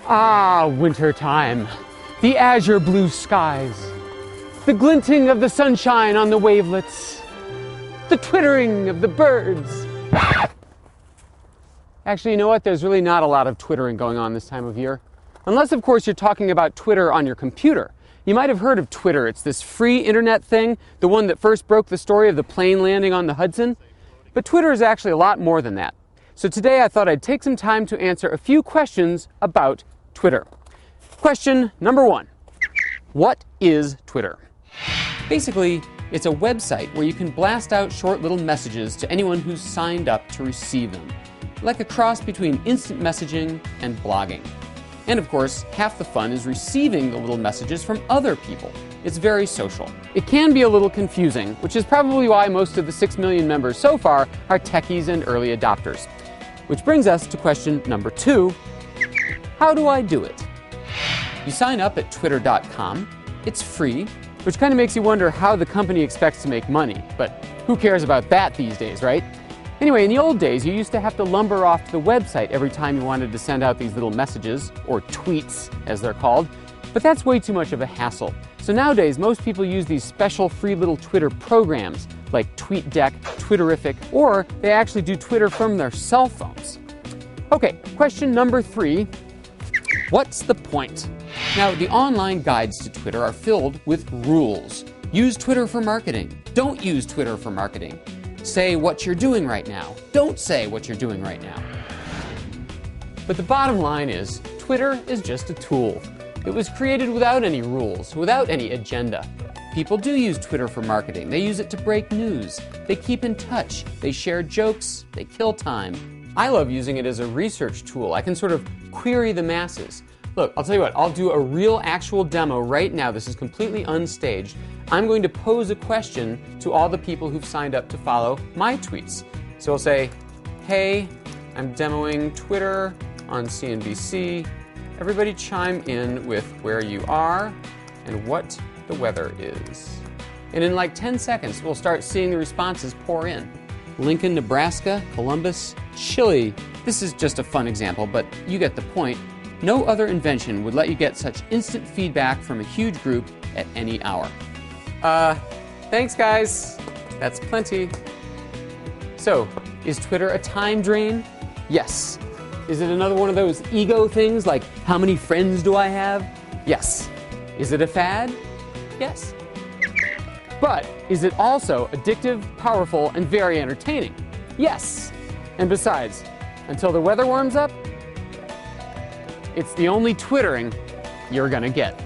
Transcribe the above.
Ah, winter time. The azure blue skies. The glinting of the sunshine on the wavelets. The twittering of the birds. Actually, you know what? There's really not a lot of twittering going on this time of year. Unless, of course, you're talking about Twitter on your computer. You might have heard of Twitter. It's this free internet thing, the one that first broke the story of the plane landing on the Hudson. But Twitter is actually a lot more than that. So today I thought I'd take some time to answer a few questions about Twitter. Question number 1. What is Twitter? Basically, it's a website where you can blast out short little messages to anyone who's signed up to receive them. Like a cross between instant messaging and blogging. And of course, half the fun is receiving the little messages from other people. It's very social. It can be a little confusing, which is probably why most of the 6 million members so far are techies and early adopters. Which brings us to question number 2. How do I do it? You sign up at twitter.com. It's free, which kind of makes you wonder how the company expects to make money. But who cares about that these days, right? Anyway, in the old days, you used to have to lumber off to the website every time you wanted to send out these little messages, or tweets, as they're called. But that's way too much of a hassle. So nowadays, most people use these special free little Twitter programs, like TweetDeck, Twitterrific, or they actually do Twitter from their cell phones. Okay, question number 3. What's the point? Now, the online guides to Twitter are filled with rules. Use Twitter for marketing. Don't use Twitter for marketing. Say what you're doing right now. Don't say what you're doing right now. But the bottom line is, Twitter is just a tool. It was created without any rules, without any agenda. People do use Twitter for marketing. They use it to break news. They keep in touch. They share jokes. They kill time. I love using it as a research tool. I can sort of query the masses. Look, I'll tell you what, I'll do a real actual demo right now. This is completely unstaged. I'm going to pose a question to all the people who've signed up to follow my tweets. So I'll say, hey, I'm demoing Twitter on CNBC. Everybody chime in with where you are and what the weather is. And in like 10 seconds, we'll start seeing the responses pour in. Lincoln, Nebraska, Columbus, Chile. This is just a fun example, but you get the point. No other invention would let you get such instant feedback from a huge group at any hour. Thanks guys. That's plenty. So, is Twitter a time drain? Yes. Is it another one of those ego things like how many friends do I have? Yes. Is it a fad? Yes. But is it also addictive, powerful, and very entertaining? Yes. And besides, until the weather warms up, it's the only twittering you're gonna get.